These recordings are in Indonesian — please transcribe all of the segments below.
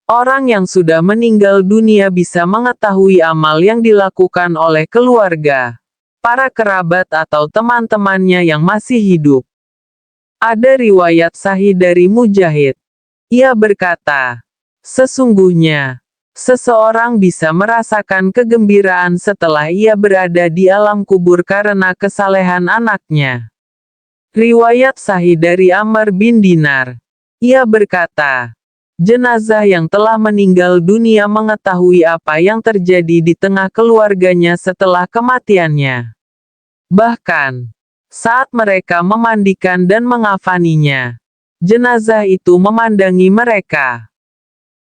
Orang yang sudah meninggal dunia bisa mengetahui amal yang dilakukan oleh keluarga, para kerabat atau teman-temannya yang masih hidup. Ada riwayat sahih dari Mujahid. Ia berkata, sesungguhnya, seseorang bisa merasakan kegembiraan setelah ia berada di alam kubur karena kesalehan anaknya. Riwayat sahih dari Amr bin Dinar. Ia berkata, jenazah yang telah meninggal dunia mengetahui apa yang terjadi di tengah keluarganya setelah kematiannya. Bahkan, saat mereka memandikan dan mengafaninya, jenazah itu memandangi mereka.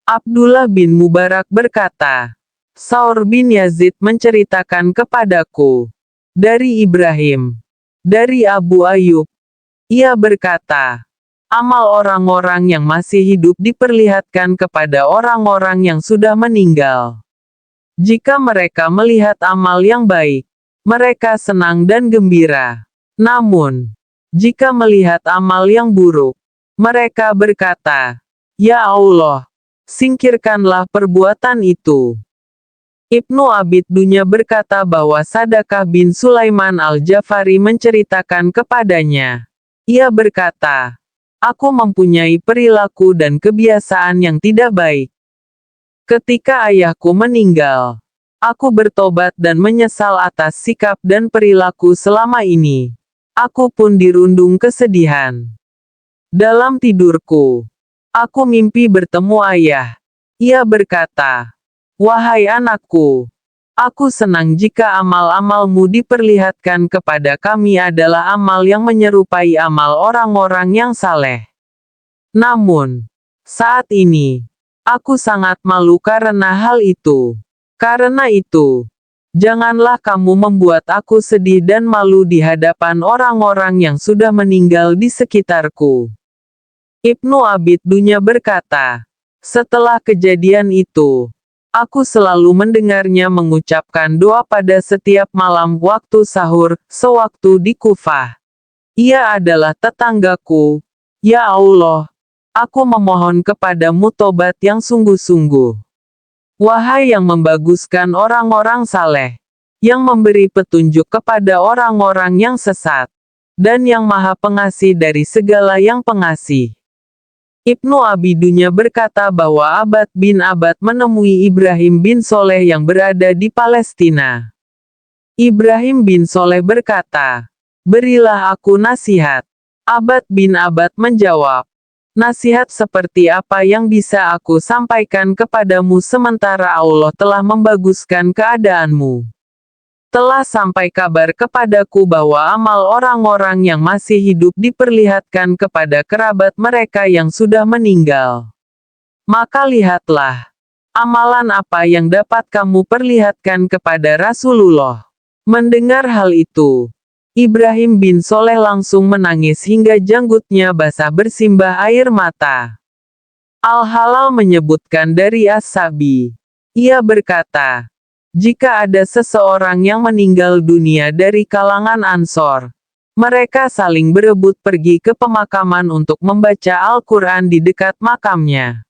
Abdullah bin Mubarak berkata, Saur bin Yazid menceritakan kepadaku, dari Ibrahim, dari Abu Ayyub. Ia berkata, amal orang-orang yang masih hidup diperlihatkan kepada orang-orang yang sudah meninggal. Jika mereka melihat amal yang baik, mereka senang dan gembira. Namun, jika melihat amal yang buruk, mereka berkata, Ya Allah, singkirkanlah perbuatan itu. Ibnu Abid Dunya berkata bahwa Sadaqah bin Sulaiman al-Jafari menceritakan kepadanya. Ia berkata, aku mempunyai perilaku dan kebiasaan yang tidak baik. Ketika ayahku meninggal, aku bertobat dan menyesal atas sikap dan perilaku selama ini. Aku pun dirundung kesedihan. Dalam tidurku, aku mimpi bertemu ayah. Ia berkata, wahai anakku, aku senang jika amal-amalmu diperlihatkan kepada kami adalah amal yang menyerupai amal orang-orang yang saleh. Namun, saat ini, aku sangat malu karena hal itu. Karena itu, janganlah kamu membuat aku sedih dan malu di hadapan orang-orang yang sudah meninggal di sekitarku. Ibnu Abid Dunya berkata, setelah kejadian itu, aku selalu mendengarnya mengucapkan doa pada setiap malam waktu sahur, sewaktu di Kufah. Ia adalah tetanggaku. Ya Allah, aku memohon kepadamu tobat yang sungguh-sungguh. Wahai yang membaguskan orang-orang saleh, yang memberi petunjuk kepada orang-orang yang sesat, dan yang maha pengasih dari segala yang pengasih. Ibnu Abi Dunya berkata bahwa Abad bin Abad menemui Ibrahim bin Soleh yang berada di Palestina. Ibrahim bin Soleh berkata, berilah aku nasihat. Abad bin Abad menjawab, nasihat seperti apa yang bisa aku sampaikan kepadamu sementara Allah telah membaguskan keadaanmu. Telah sampai kabar kepadaku bahwa amal orang-orang yang masih hidup diperlihatkan kepada kerabat mereka yang sudah meninggal. Maka lihatlah, amalan apa yang dapat kamu perlihatkan kepada Rasulullah. Mendengar hal itu, Ibrahim bin Soleh langsung menangis hingga janggutnya basah bersimbah air mata. Al-Halal menyebutkan dari As-Sabi. Ia berkata, jika ada seseorang yang meninggal dunia dari kalangan Ansor, mereka saling berebut pergi ke pemakaman untuk membaca Al-Quran di dekat makamnya.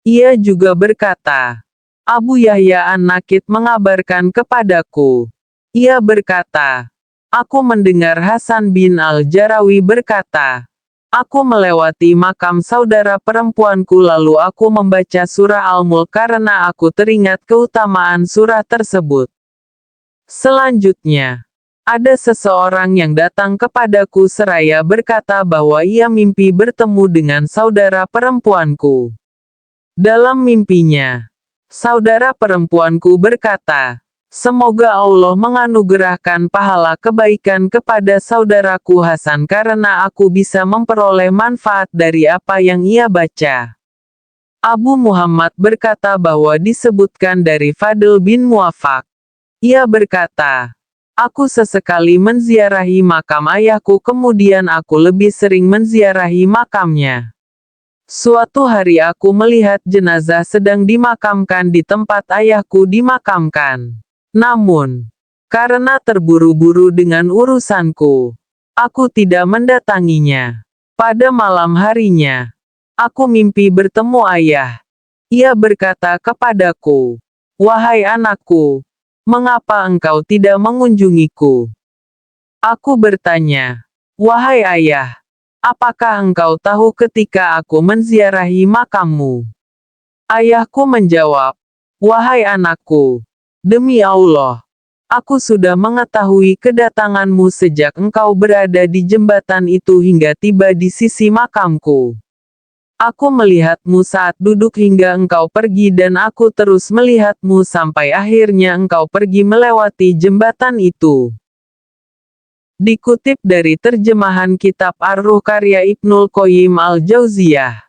Ia juga berkata, Abu Yahya An-Nakid mengabarkan kepadaku. Ia berkata, aku mendengar Hasan bin Al-Jarawi berkata, aku melewati makam saudara perempuanku lalu aku membaca surah Al-Mulk karena aku teringat keutamaan surah tersebut. Selanjutnya, ada seseorang yang datang kepadaku seraya berkata bahwa ia mimpi bertemu dengan saudara perempuanku. Dalam mimpinya, saudara perempuanku berkata, semoga Allah menganugerahkan pahala kebaikan kepada saudaraku Hasan karena aku bisa memperoleh manfaat dari apa yang ia baca. Abu Muhammad berkata bahwa disebutkan dari Fadl bin Muafak. Ia berkata, aku sesekali menziarahi makam ayahku kemudian aku lebih sering menziarahi makamnya. Suatu hari aku melihat jenazah sedang dimakamkan di tempat ayahku dimakamkan. Namun, karena terburu-buru dengan urusanku, aku tidak mendatanginya. Pada malam harinya, aku mimpi bertemu ayah. Ia berkata kepadaku, "Wahai anakku, mengapa engkau tidak mengunjungiku?" Aku bertanya, "Wahai ayah, apakah engkau tahu ketika aku menziarahi makammu?" Ayahku menjawab, "Wahai anakku, demi Allah, aku sudah mengetahui kedatanganmu sejak engkau berada di jembatan itu hingga tiba di sisi makamku. Aku melihatmu saat duduk hingga engkau pergi dan aku terus melihatmu sampai akhirnya engkau pergi melewati jembatan itu." Dikutip dari terjemahan kitab Ar-Ruh karya Ibnul Qayyim al-Jauziyah.